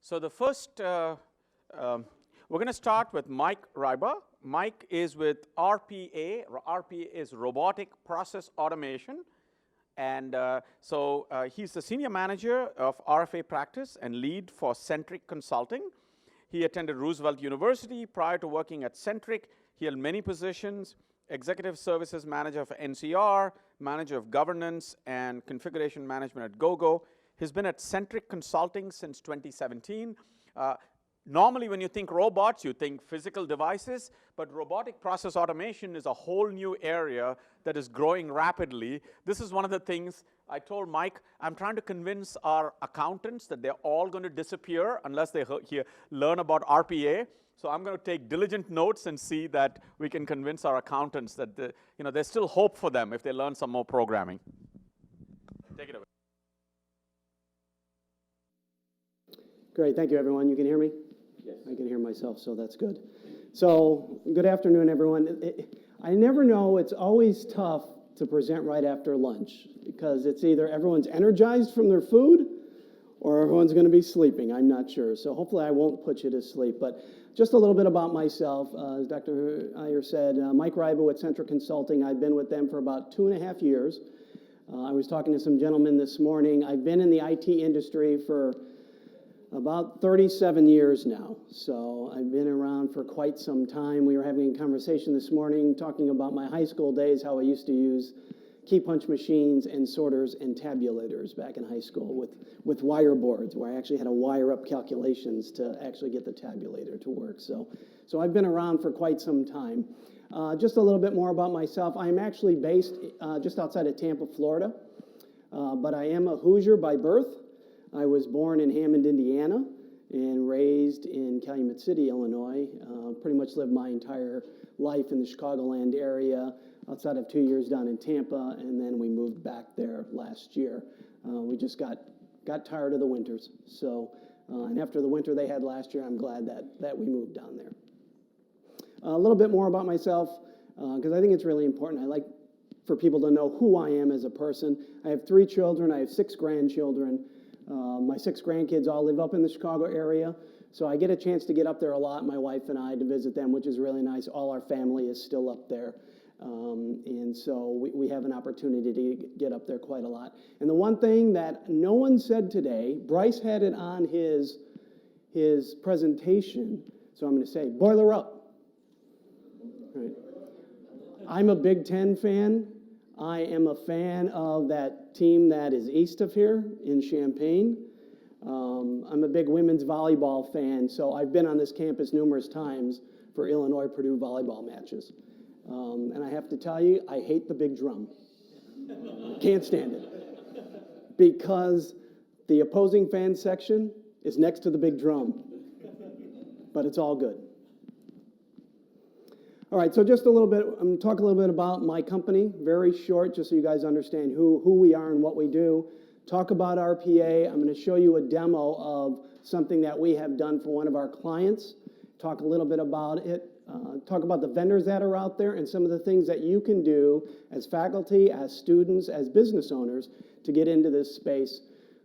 So the first, we're going to start with Mike Ryba. Mike is with RPA. RPA is Robotic Process Automation. And he's the senior manager of RFA practice and lead for Centric Consulting. He attended Roosevelt University. Prior to working at Centric, he held many positions: executive services manager for NCR, manager of governance and configuration management at GoGo. He's been at Centric Consulting since 2017. Normally, when you think robots, you think physical devices, but robotic process automation is a whole new area that is growing rapidly. This is one of the things I told Mike, I'm trying to convince our accountants that they're all going to disappear unless they learn about RPA. So I'm going to take diligent notes and see that we can convince our accountants that there's still hope for them if they learn some more programming. Take it away. Great, thank you, everyone. You can hear me? Yes. I can hear myself, so that's good. So, good afternoon, everyone. I never know, it's always tough to present right after lunch, because it's either everyone's energized from their food or everyone's going to be sleeping. I'm not sure. So hopefully I won't put you to sleep. But just a little bit about myself. As Dr. Iyer said, Mike Ryba with Centric Consulting. I've been with them for about 2.5 years. I was talking to some gentlemen this morning. I've been in the IT industry for about 37 years now, so I've been around for quite some time. We were having a conversation this morning talking about my high school days, how I used to use key punch machines and sorters and tabulators back in high school with wire boards, where I actually had to wire up calculations to actually get the tabulator to work. So I've been around for quite some time. Just a little bit more about myself. I'm actually based just outside of Tampa, Florida, but I am a Hoosier by birth. I was born in Hammond, Indiana, and raised in Calumet City, Illinois. Pretty much lived my entire life in the Chicagoland area, outside of 2 years down in Tampa, and then we moved back there last year. We just got tired of the winters. So, and after the winter they had last year, I'm glad that we moved down there. A little bit more about myself, because I think it's really important. I like for people to know who I am as a person. I have 3 children. I have 6 grandchildren. My 6 grandkids all live up in the Chicago area, so I get a chance to get up there a lot, my wife and I, to visit them, which is really nice. All our family is still up there, and so we have an opportunity to get up there quite a lot. And the one thing that no one said today, Bryce had it on his presentation, so I'm going to say, boiler up. Right. I'm a Big Ten fan. I am a fan of that team that is east of here in Champaign. I'm a big women's volleyball fan, so I've been on this campus numerous times for Illinois-Purdue volleyball matches. And I have to tell you, I hate the big drum. Can't stand it. Because the opposing fan section is next to the big drum. But it's all good. All right, so just a little bit, I'm going to talk a little bit about my company, very short, just so you guys understand who we are and what we do. Talk about RPA. I'm going to show you a demo of something that we have done for one of our clients. Talk a little bit about it. Talk about the vendors that are out there and some of the things that you can do as faculty, as students, as business owners to get into this space.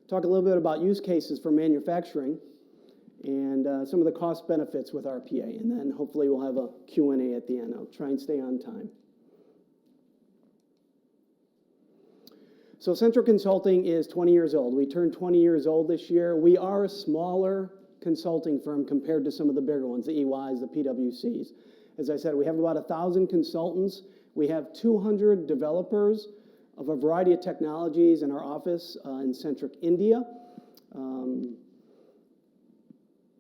Talk a little bit about use cases for manufacturing and some of the cost benefits with RPA. And then hopefully we'll have a Q&A at the end. I'll try and stay on time. So Centric Consulting is 20 years old. We turned 20 years old this year. We are a smaller consulting firm compared to some of the bigger ones, the EYs, the PwCs. As I said, we have about 1,000 consultants. We have 200 developers of a variety of technologies in our office in Centric, India.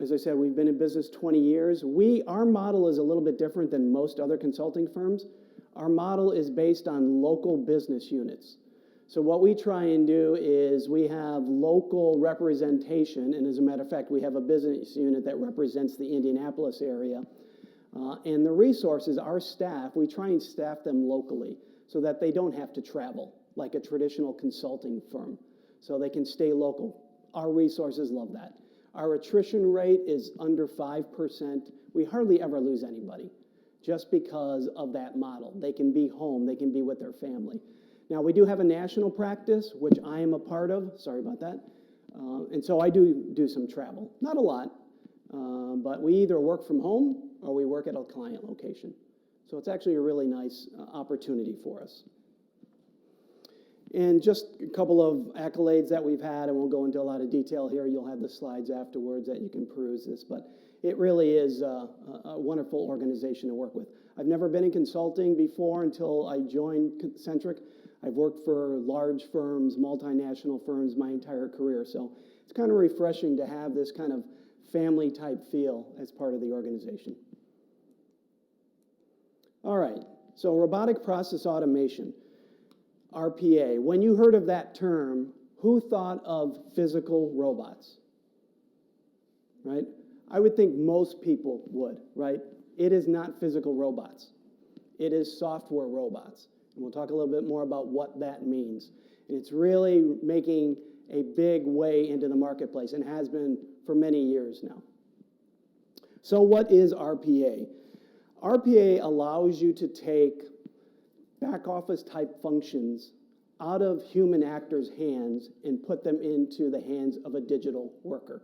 As I said, we've been in business 20 years. Our model is a little bit different than most other consulting firms. Our model is based on local business units. So what we try and do is we have local representation, and as a matter of fact, we have a business unit that represents the Indianapolis area. And the resources, our staff, we try and staff them locally so that they don't have to travel like a traditional consulting firm. So they can stay local. Our resources love that. Our attrition rate is under 5%. We hardly ever lose anybody just because of that model. They can be home. They can be with their family. Now, we do have a national practice, which I am a part of. Sorry about that. And so I do some travel. Not a lot, but we either work from home or we work at a client location. So it's actually a really nice opportunity for us. And just a couple of accolades that we've had, and we'll go into a lot of detail here. You'll have the slides afterwards that you can peruse this, but it really is a wonderful organization to work with. I've never been in consulting before until I joined Centric. I've worked for large firms, multinational firms my entire career, so it's kind of refreshing to have this kind of family-type feel as part of the organization. All right, so robotic process automation. RPA. When you heard of that term, who thought of physical robots? Right? I would think most people would, right? It is not physical robots. It is software robots. And we'll talk a little bit more about what that means. And it's really making a big way into the marketplace and has been for many years now. So what is RPA? RPA allows you to take back office type functions out of human actors' hands and put them into the hands of a digital worker.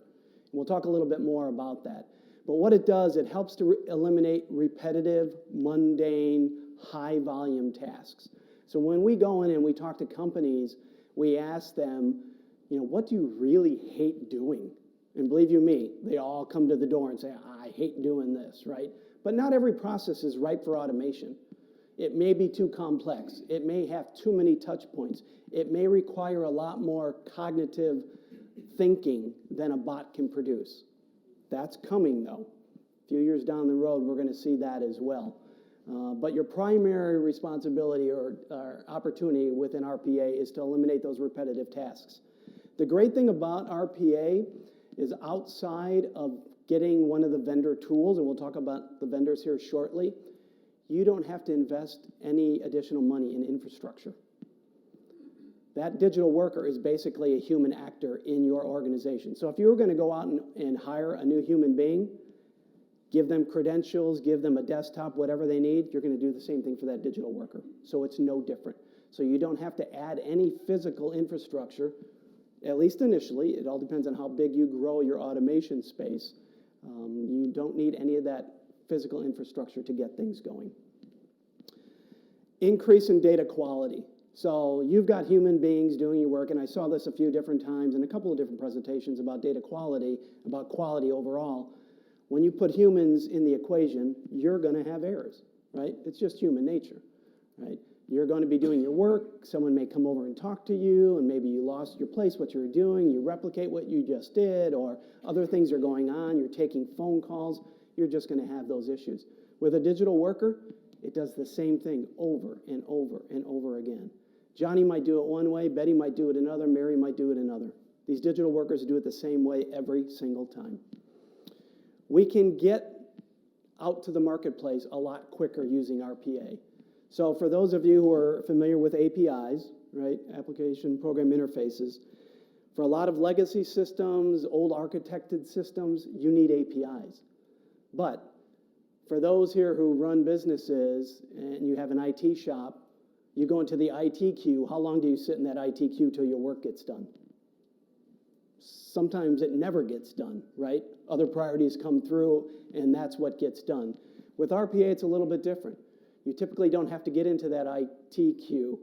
And we'll talk a little bit more about that. But what it does, it helps to eliminate repetitive, mundane, high volume tasks. So when we go in and we talk to companies, we ask them, what do you really hate doing? And believe you me, they all come to the door and say, I hate doing this, right? But not every process is ripe for automation. It may be too complex. It may have too many touch points. It may require a lot more cognitive thinking than a bot can produce. That's coming, though. A few years down the road, we're going to see that as well. But your primary responsibility or opportunity within RPA is to eliminate those repetitive tasks. The great thing about RPA is outside of getting one of the vendor tools, and we'll talk about the vendors here shortly, you don't have to invest any additional money in infrastructure. That digital worker is basically a human actor in your organization. So if you were going to go out and hire a new human being, give them credentials, give them a desktop, whatever they need, you're going to do the same thing for that digital worker. So it's no different. So you don't have to add any physical infrastructure, at least initially. It all depends on how big you grow your automation space. You don't need any of that physical infrastructure to get things going. Increase in data quality. So you've got human beings doing your work, and I saw this a few different times in a couple of different presentations about data quality, about quality overall. When you put humans in the equation, you're going to have errors, right? It's just human nature, right? You're going to be doing your work, someone may come over and talk to you, and maybe you lost your place, what you were doing, you replicate what you just did, or other things are going on, you're taking phone calls, you're just going to have those issues. With a digital worker, it does the same thing over and over and over again. Johnny might do it one way, Betty might do it another, Mary might do it another. These digital workers do it the same way every single time. We can get out to the marketplace a lot quicker using RPA. So for those of you who are familiar with APIs, right, application program interfaces, for a lot of legacy systems, old architected systems, you need APIs. But for those here who run businesses and you have an IT shop, you go into the IT queue, how long do you sit in that IT queue till your work gets done? Sometimes it never gets done, right? Other priorities come through, and that's what gets done. With RPA, it's a little bit different. You typically don't have to get into that IT queue.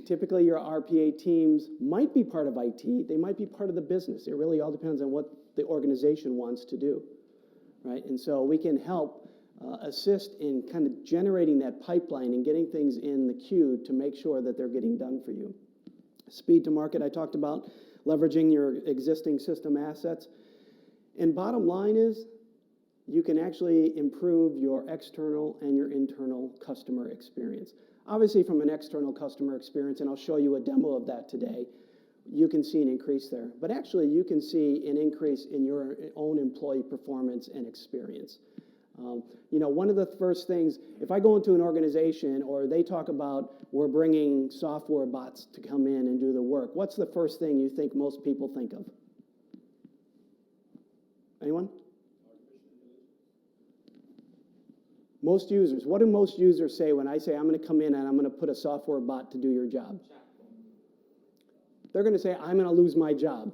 Typically, your RPA teams might be part of IT. They might be part of the business. It really all depends on what the organization wants to do, right? And so we can help assist in kind of generating that pipeline and getting things in the queue to make sure that they're getting done for you. Speed to market, I talked about, leveraging your existing system assets. And bottom line is, you can actually improve your external and your internal customer experience. Obviously, from an external customer experience, and I'll show you a demo of that today, you can see an increase there. But actually, you can see an increase in your own employee performance and experience. One of the first things, if I go into an organization or they talk about we're bringing software bots to come in and do the work, what's the first thing you think most people think of? Anyone? Most users. What do most users say when I say I'm going to come in and I'm going to put a software bot to do your job? They're going to say, I'm going to lose my job.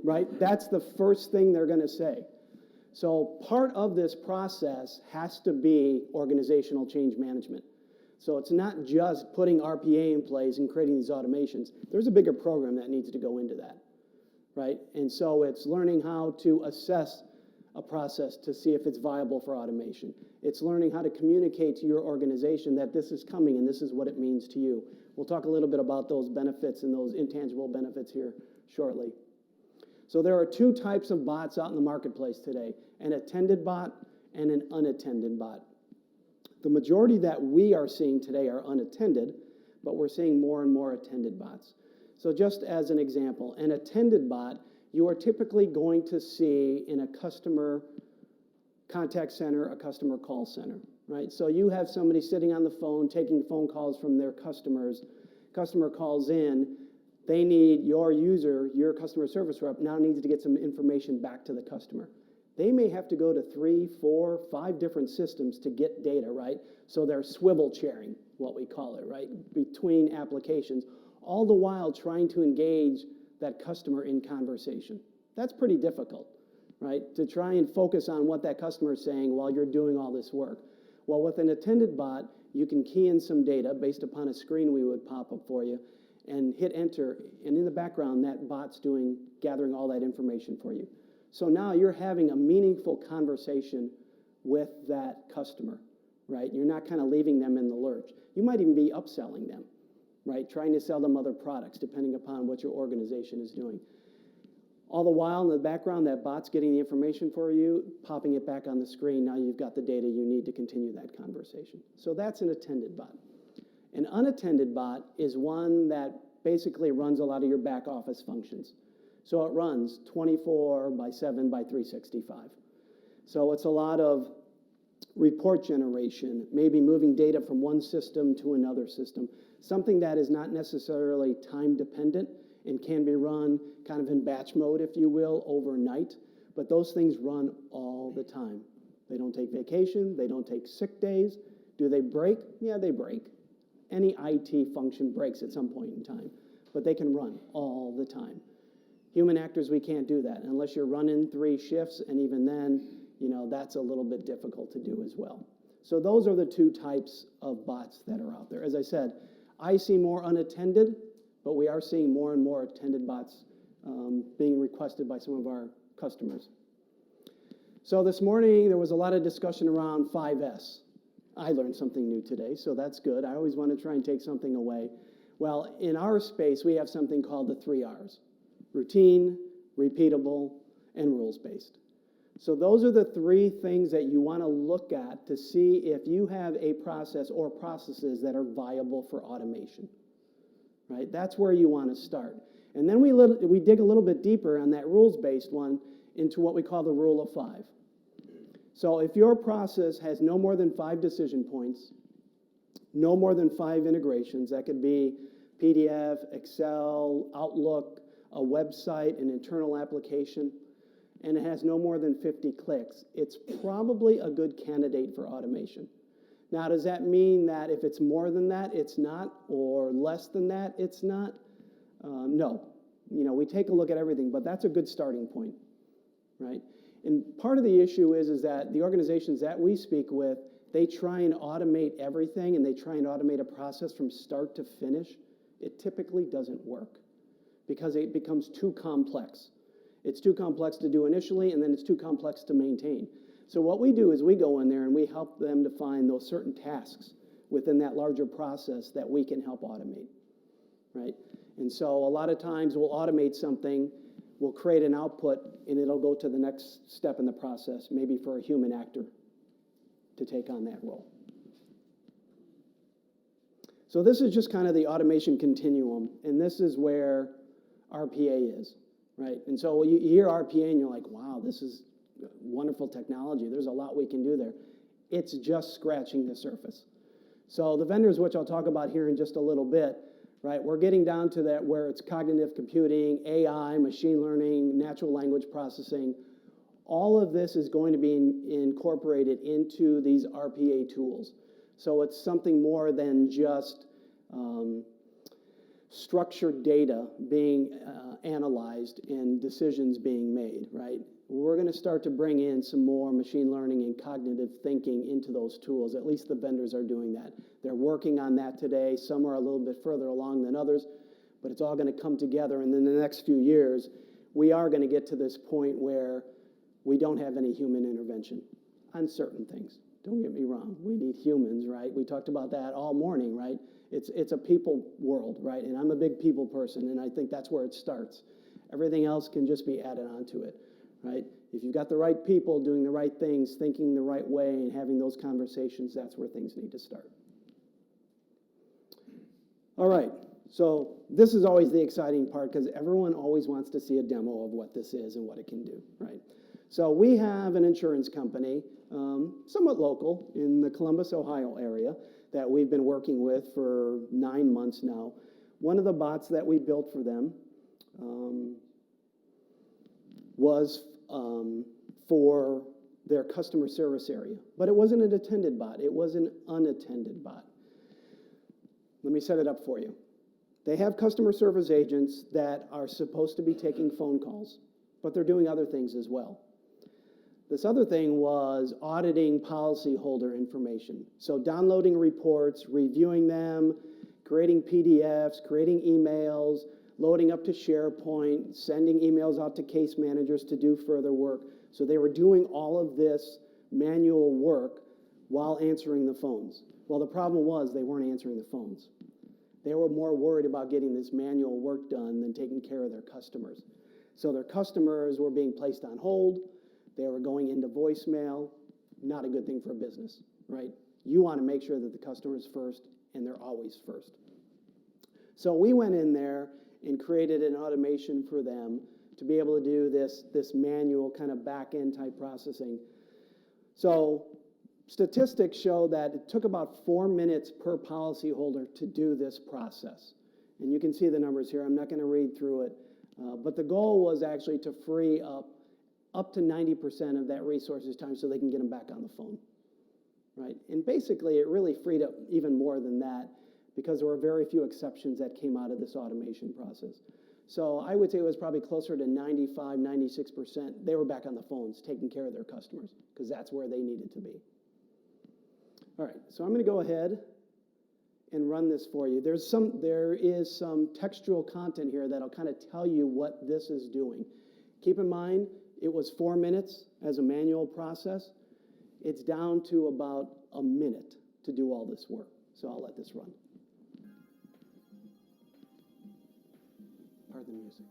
right? That's the first thing they're going to say. So part of this process has to be organizational change management. So it's not just putting RPA in place and creating these automations. There's a bigger program that needs to go into that, right? And so it's learning how to assess a process to see if it's viable for automation. It's learning how to communicate to your organization that this is coming and this is what it means to you. We'll talk a little bit about those benefits and those intangible benefits here shortly. So there are two types of bots out in the marketplace today, an attended bot and an unattended bot. The majority that we are seeing today are unattended, but we're seeing more and more attended bots. So just as an example, an attended bot, you are typically going to see in a customer contact center, a customer call center, right? So you have somebody sitting on the phone taking phone calls from their customers. Customer calls in. They need your user, your customer service rep, now needs to get some information back to the customer. They may have to go to 3, 4, 5 different systems to get data, right? So they're swivel chairing, what we call it, right? Between applications, all the while trying to engage that customer in conversation. That's pretty difficult, right? To try and focus on what that customer is saying while you're doing all this work. Well, with an attended bot, you can key in some data based upon a screen we would pop up for you and hit enter, and in the background, that bot's gathering all that information for you. So now you're having a meaningful conversation with that customer, right? You're not kind of leaving them in the lurch. You might even be upselling them, right? Trying to sell them other products depending upon what your organization is doing. All the while in the background, that bot's getting the information for you, popping it back on the screen. Now you've got the data you need to continue that conversation. So that's an attended bot. An unattended bot is one that basically runs a lot of your back office functions. So it runs 24/7 by 365. So it's a lot of report generation, maybe moving data from one system to another system, something that is not necessarily time dependent and can be run kind of in batch mode, if you will, overnight. But those things run all the time. They don't take vacation. They don't take sick days. Do they break? Yeah, they break. Any IT function breaks at some point in time, but they can run all the time. Human actors, we can't do that unless you're running 3 shifts, and even then, that's a little bit difficult to do as well. So those are the two types of bots that are out there. As I said, I see more unattended, but we are seeing more and more attended bots being requested by some of our customers. So this morning, there was a lot of discussion around 5S. I learned something new today, so that's good. I always want to try and take something away. Well, in our space, we have something called the 3 Rs: routine, repeatable, and rules-based. So those are the 3 things that you want to look at to see if you have a process or processes that are viable for automation, right? That's where you want to start. And then we dig a little bit deeper on that rules-based one into what we call the rule of 5. So if your process has no more than 5 decision points, no more than 5 integrations, that could be PDF, Excel, Outlook, a website, an internal application, and it has no more than 50 clicks, it's probably a good candidate for automation. Now, does that mean that if it's more than that, it's not, or less than that, it's not? No. We take a look at everything, but that's a good starting point, right? And part of the issue is that the organizations that we speak with, they try and automate everything, and they try and automate a process from start to finish. It typically doesn't work because it becomes too complex. It's too complex to do initially, and then it's too complex to maintain. So what we do is we go in there and we help them to find those certain tasks within that larger process that we can help automate, right? And so a lot of times we'll automate something, we'll create an output, and it'll go to the next step in the process, maybe for a human actor to take on that role. So this is just kind of the automation continuum, and this is where RPA is, right? And so you hear RPA and you're like, wow, this is wonderful technology. There's a lot we can do there. It's just scratching the surface. So the vendors, which I'll talk about here in just a little bit, right, we're getting down to that where it's cognitive computing, AI, machine learning, natural language processing. All of this is going to be incorporated into these RPA tools. So it's something more than just structured data being analyzed and decisions being made, right? We're going to start to bring in some more machine learning and cognitive thinking into those tools. At least the vendors are doing that. They're working on that today. Some are a little bit further along than others, but it's all going to come together. And in the next few years, we are going to get to this point where we don't have any human intervention on certain things. Don't get me wrong. We need humans, right? We talked about that all morning, right? It's a people world, right? And I'm a big people person, and I think that's where it starts. Everything else can just be added onto it, right? If you've got the right people doing the right things, thinking the right way, and having those conversations, that's where things need to start. All right, so this is always the exciting part because everyone always wants to see a demo of what this is and what it can do, right? So we have an insurance company, somewhat local in the Columbus, Ohio area that we've been working with for 9 months now. One of the bots that we built for them was for their customer service area. But it wasn't an attended bot. It was an unattended bot. Let me set it up for you. They have customer service agents that are supposed to be taking phone calls, but they're doing other things as well. This other thing was auditing policyholder information. So downloading reports, reviewing them, creating PDFs, creating emails, loading up to SharePoint, sending emails out to case managers to do further work. So they were doing all of this manual work while answering the phones. Well, the problem was they weren't answering the phones. They were more worried about getting this manual work done than taking care of their customers. So their customers were being placed on hold. They were going into voicemail. Not a good thing for a business, right? You want to make sure that the customer's first, and they're always first. So we went in there and created an automation for them to be able to do this manual kind of back-end type processing. So statistics show that it took about 4 minutes per policyholder to do this process. And you can see the numbers here. I'm not going to read through it. But the goal was actually to free up to 90% of that resources time so they can get them back on the phone, right? And basically, it really freed up even more than that because there were very few exceptions that came out of this automation process. So I would say it was probably closer to 95, 96%. They were back on the phones taking care of their customers because that's where they needed to be. All right, so I'm going to go ahead and run this for you. There is some textual content here that'll kind of tell you what this is doing. Keep in mind, it was 4 minutes as a manual process. It's down to about a minute to do all this work. So I'll let this run. Pardon the music.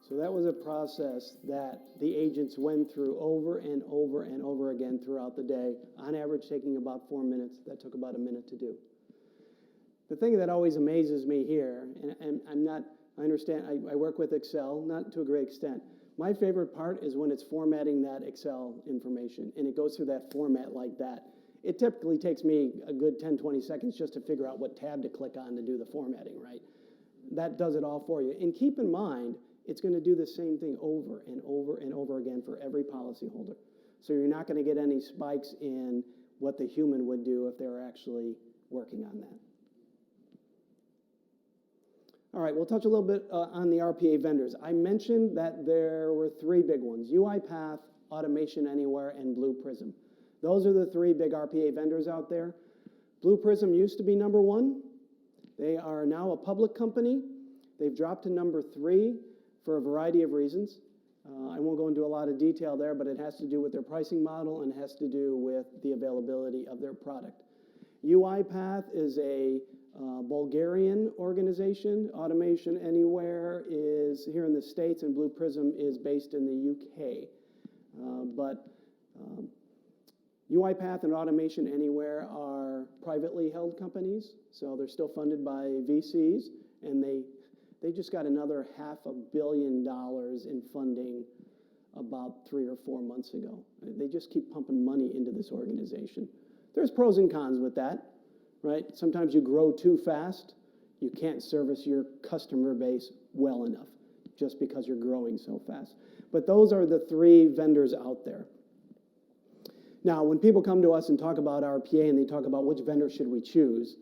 So that was a process that the agents went through over and over and over again throughout the day, on average taking about 4 minutes. That took about a minute to do. The thing that always amazes me here, and I understand, I work with Excel, not to a great extent. My favorite part is when it's formatting that Excel information, and it goes through that format like that. It typically takes me a good 10, 20 seconds just to figure out what tab to click on to do the formatting, right? That does it all for you. And keep in mind, it's going to do the same thing over and over and over again for every policyholder. So you're not going to get any spikes in what the human would do if they were actually working on that. All right, we'll touch a little bit on the RPA vendors. I mentioned that there were 3 big ones: UiPath, Automation Anywhere, and Blue Prism. Those are the 3 big RPA vendors out there. Blue Prism used to be number 1. They are now a public company. They've dropped to number 3 for a variety of reasons. I won't go into a lot of detail there, but it has to do with their pricing model and has to do with the availability of their product. UiPath is a Bulgarian organization. Automation Anywhere is here in the States, and Blue Prism is based in the UK. But UiPath and Automation Anywhere are privately held companies, so they're still funded by VCs, and they just got another $500 million in funding about 3 or 4 months ago. They just keep pumping money into this organization. There's pros and cons with that, right? Sometimes you grow too fast. You can't service your customer base well enough just because you're growing so fast. But those are the 3 vendors out there. Now, when people come to us and talk about RPA and they talk about which vendor should we choose,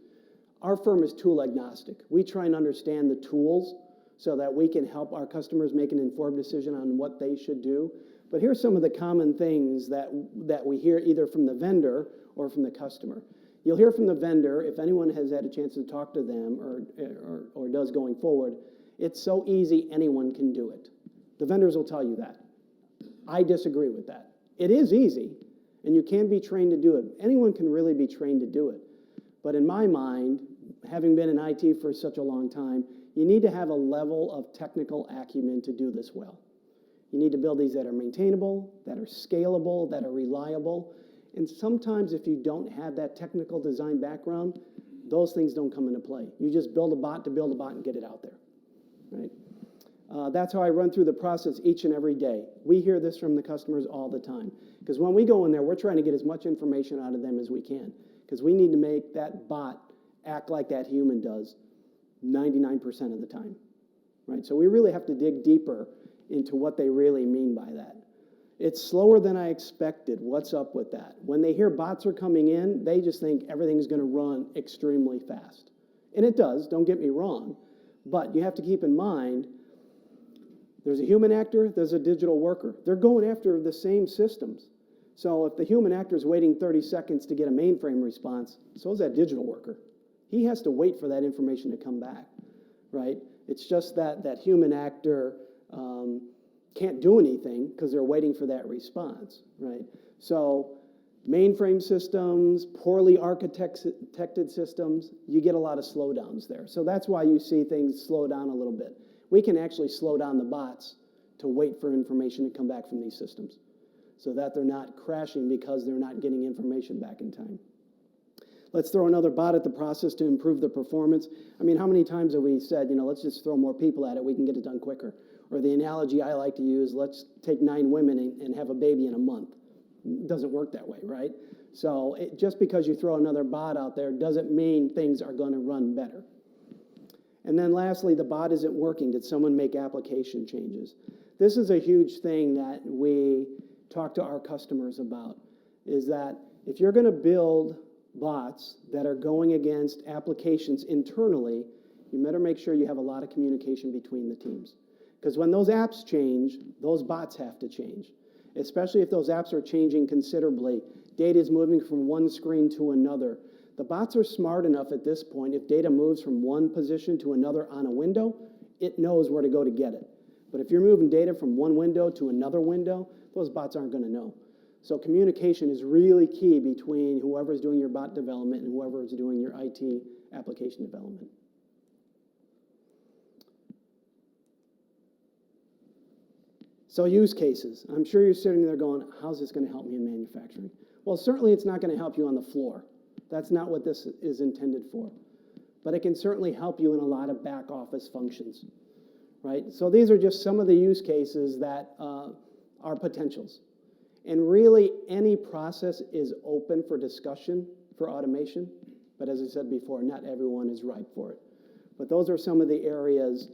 our firm is tool agnostic. We try and understand the tools so that we can help our customers make an informed decision on what they should do. But here's some of the common things that we hear either from the vendor or from the customer. You'll hear from the vendor, if anyone has had a chance to talk to them or does going forward, it's so easy anyone can do it. The vendors will tell you that. I disagree with that. It is easy, and you can be trained to do it. Anyone can really be trained to do it. But in my mind, having been in IT for such a long time, you need to have a level of technical acumen to do this well. You need to build these that are maintainable, that are scalable, that are reliable. And sometimes if you don't have that technical design background, those things don't come into play. You just build a bot to build a bot and get it out there, right? That's how I run through the process each and every day. We hear this from the customers all the time. Because when we go in there, we're trying to get as much information out of them as we can. Because we need to make that bot act like that human does 99% of the time, right? So we really have to dig deeper into what they really mean by that. It's slower than I expected. What's up with that? When they hear bots are coming in, they just think everything's going to run extremely fast. And it does, don't get me wrong. But you have to keep in mind, there's a human actor, there's a digital worker. They're going after the same systems. So if the human actor is waiting 30 seconds to get a mainframe response, so is that digital worker. He has to wait for that information to come back, right? It's just that human actor can't do anything because they're waiting for that response, right? So mainframe systems, poorly architected systems, you get a lot of slowdowns there. So that's why you see things slow down a little bit. We can actually slow down the bots to wait for information to come back from these systems so that they're not crashing because they're not getting information back in time. Let's throw another bot at the process to improve the performance. I mean, how many times have we said, let's just throw more people at it, we can get it done quicker? Or the analogy I like to use, let's take 9 women and have a baby in a month. It doesn't work that way, right? So just because you throw another bot out there doesn't mean things are going to run better. And then lastly, the bot isn't working. Did someone make application changes? This is a huge thing that we talk to our customers about, is that if you're going to build bots that are going against applications internally, you better make sure you have a lot of communication between the teams. Because when those apps change, those bots have to change, especially if those apps are changing considerably. Data is moving from one screen to another. The bots are smart enough at this point, if data moves from one position to another on a window, it knows where to go to get it. But if you're moving data from one window to another window, those bots aren't going to know. So communication is really key between whoever's doing your bot development and whoever is doing your IT application development. So use cases. I'm sure you're sitting there going, how's this going to help me in manufacturing? Well, certainly it's not going to help you on the floor. That's not what this is intended for. But it can certainly help you in a lot of back office functions, right? So these are just some of the use cases that are potentials. And really, any process is open for discussion for automation. But as I said before, not everyone is ripe for it. But those are some of the areas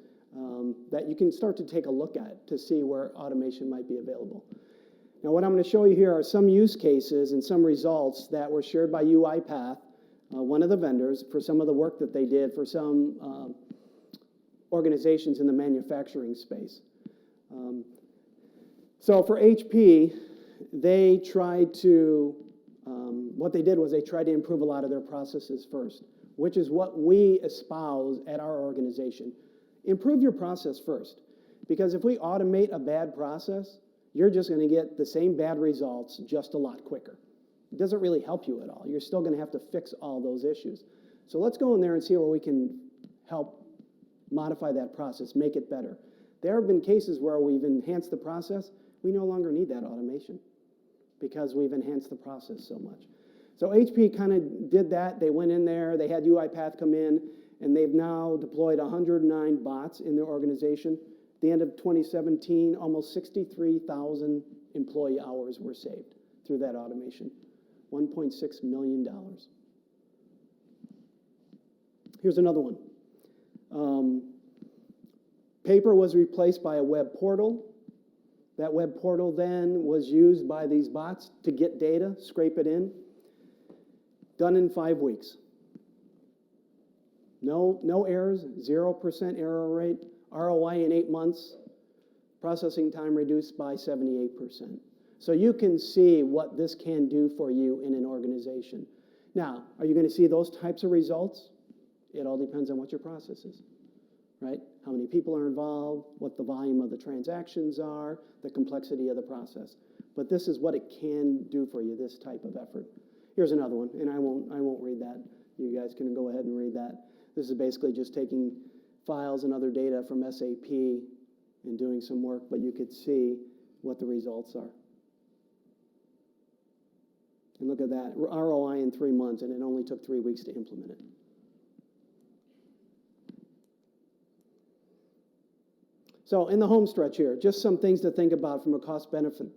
that you can start to take a look at to see where automation might be available. Now, what I'm going to show you here are some use cases and some results that were shared by UiPath, one of the vendors, for some of the work that they did for some organizations in the manufacturing space. So for HP, they tried to What they did was they tried to improve a lot of their processes first, which is what we espouse at our organization. Improve your process first, because if we automate a bad process, you're just going to get the same bad results just a lot quicker. It doesn't really help you at all. You're still going to have to fix all those issues. So let's go in there and see where we can help modify that process, make it better. There have been cases where we've enhanced the process. We no longer need that automation because we've enhanced the process so much. So HP kind of did that. They went in there. They had UiPath come in, and they've now deployed 109 bots in their organization. At the end of 2017, almost 63,000 employee hours were saved through that automation. $1.6 million. Here's another one. Paper was replaced by a web portal. That web portal then was used by these bots to get data, scrape it in. Done in 5 weeks. No errors, 0% error rate. ROI in 8 months. Processing time reduced by 78%. So you can see what this can do for you in an organization. Now, are you going to see those types of results? It all depends on what your process is, right? How many people are involved, what the volume of the transactions are, the complexity of the process. But this is what it can do for you, this type of effort. Here's another one, and I won't read that. You guys can go ahead and read that. This is basically just taking files and other data from SAP and doing some work, but you could see what the results are. And look at that, ROI in 3 months, and it only took 3 weeks to implement it. So in the home stretch here, just some things to think about from a cost-benefit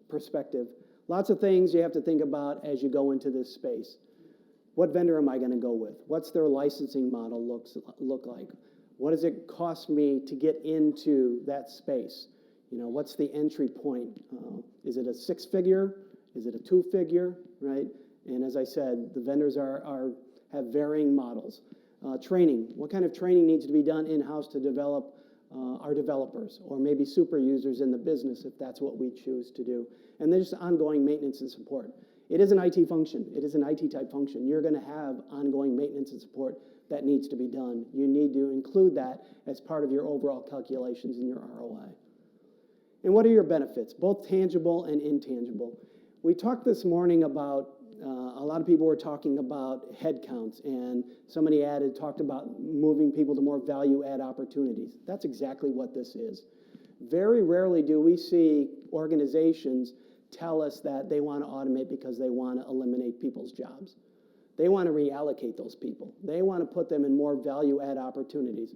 perspective. Lots of things you have to think about as you go into this space. What vendor am I going to go with? What's their licensing model look like? What does it cost me to get into that space? You know, what's the entry point? Is it a 6-figure? Is it a 2-figure, right? And as I said, the vendors have varying models. Training. What kind of training needs to be done in-house to develop our developers, or maybe super users in the business if that's what we choose to do? And then just ongoing maintenance and support. It is an IT function. It is an IT type function. You're going to have ongoing maintenance and support that needs to be done. You need to include that as part of your overall calculations in your ROI. And what are your benefits, both tangible and intangible? We talked this morning about, a lot of people were talking about headcounts, and somebody talked about moving people to more value-add opportunities. That's exactly what this is. Very rarely do we see organizations tell us that they want to automate because they want to eliminate people's jobs. They want to reallocate those people. They want to put them in more value-add opportunities.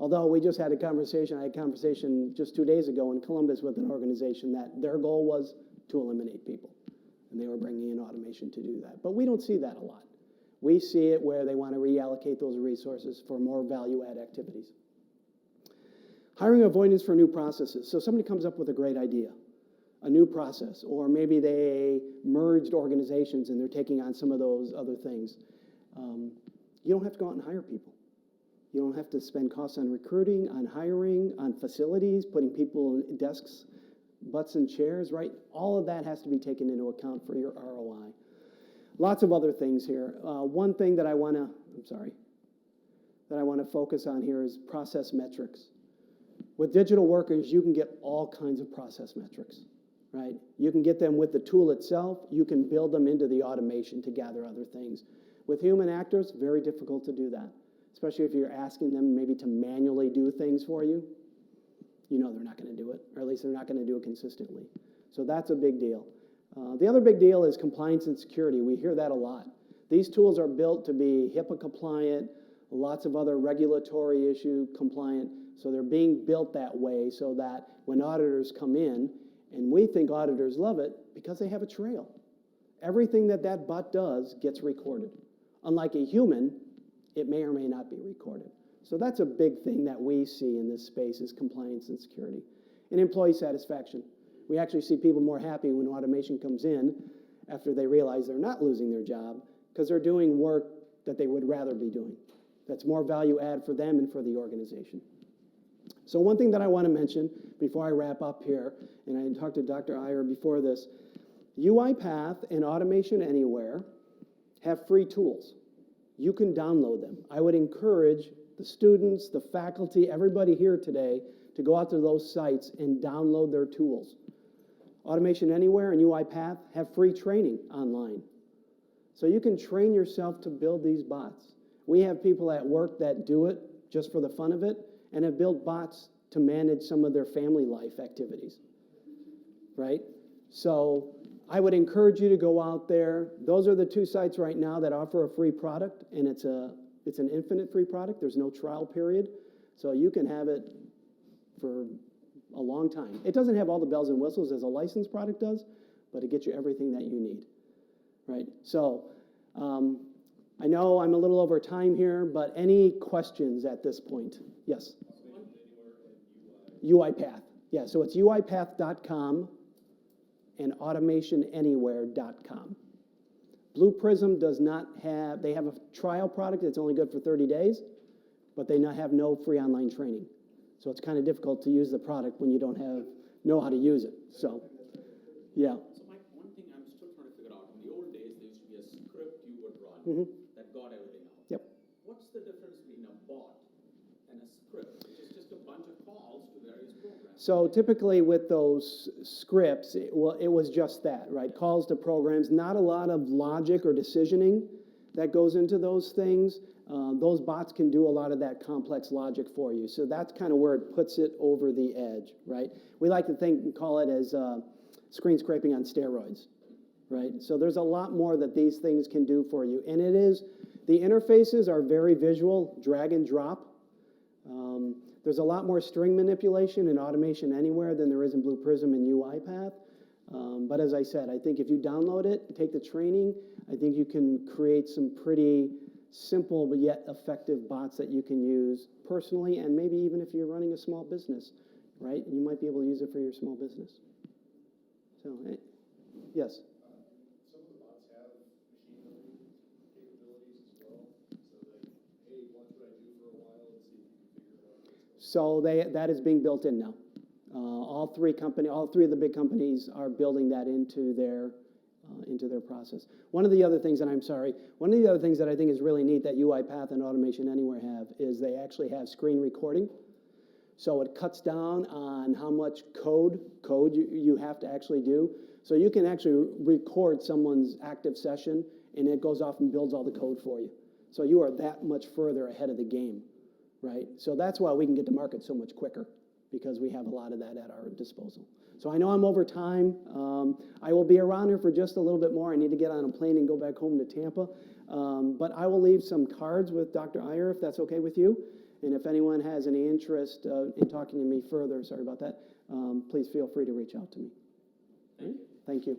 Although we just had a conversation, I had a conversation just 2 days ago in Columbus with an organization that their goal was to eliminate people. And they were bringing in automation to do that. But we don't see that a lot. We see it where they want to reallocate those resources for more value-add activities. Hiring avoidance for new processes. So somebody comes up with a great idea, a new process, or maybe they merged organizations and they're taking on some of those other things. You don't have to go out and hire people. You don't have to spend costs on recruiting, on hiring, on facilities, putting people in desks, butts and chairs, right? All of that has to be taken into account for your ROI. Lots of other things here. One thing that I want to focus on here is process metrics. With digital workers, you can get all kinds of process metrics, right? You can get them with the tool itself. You can build them into the automation to gather other things. With human actors, very difficult to do that, especially if you're asking them maybe to manually do things for you. You know they're not going to do it, or at least they're not going to do it consistently. So that's a big deal. The other big deal is compliance and security. We hear that a lot. These tools are built to be HIPAA compliant, lots of other regulatory issue compliant. So they're being built that way so that when auditors come in, and we think auditors love it because they have a trail. Everything that bot does gets recorded. Unlike a human, it may or may not be recorded. So that's a big thing that we see in this space is compliance and security. And employee satisfaction. We actually see people more happy when automation comes in after they realize they're not losing their job because they're doing work that they would rather be doing. That's more value add for them and for the organization. So one thing that I want to mention before I wrap up here, and I talked to Dr. Iyer before this, UiPath and Automation Anywhere have free tools. You can download them. I would encourage the students, the faculty, everybody here today to go out to those sites and download their tools. Automation Anywhere and UiPath have free training online. So you can train yourself to build these bots. We have people at work that do it just for the fun of it and have built bots to manage some of their family life activities, right? So I would encourage you to go out there. Those are the two sites right now that offer a free product, and it's an infinite free product. There's no trial period, so you can have it for a long time. It doesn't have all the bells and whistles as a licensed product does, but it gets you everything that you need, right? So I know I'm a little over time here, but any questions at this point? Yes? UiPath. Yeah, so it's uipath.com and automationanywhere.com. Blue Prism does not have, they have a trial product that's only good for 30 days, but they have no free online training. So it's kind of difficult to use the product when you don't know how to use it. So, yeah. So Mike, one thing I'm still trying to figure out, in the old days, there used to be a script you would run that got everything out. Yep. What's the difference between a bot and a script, which is just a bunch of calls to various programs? So typically with those scripts, it was just that, right? Calls to programs, not a lot of logic or decisioning that goes into those things. Those bots can do a lot of that complex logic for you. So that's kind of where it puts it over the edge, right? We like to think and call it as screen scraping on steroids, right? So there's a lot more that these things can do for you. And the interfaces are very visual, drag and drop. There's a lot more string manipulation in Automation Anywhere than there is in Blue Prism and UiPath. But as I said, I think if you download it, take the training, I think you can create some pretty simple but yet effective bots that you can use personally, and maybe even if you're running a small business, right? You might be able to use it for your small business. So, yes? Some of the bots have machine learning capabilities as well, so that, hey, watch what I do for a while and see if you can figure it out. So that is being built in now. All three of the big companies are building that into their process. One of the other things that I think is really neat that UiPath and Automation Anywhere have is they actually have screen recording. So it cuts down on how much code you have to actually do. So you can actually record someone's active session, and it goes off and builds all the code for you. So you are that much further ahead of the game, right? So that's why we can get to market so much quicker, because we have a lot of that at our disposal. So I know I'm over time. I will be around here for just a little bit more. I need to get on a plane and go back home to Tampa. But I will leave some cards with Dr. Iyer, if that's okay with you. And if anyone has any interest in talking to me further, sorry about that, please feel free to reach out to me. Thank you.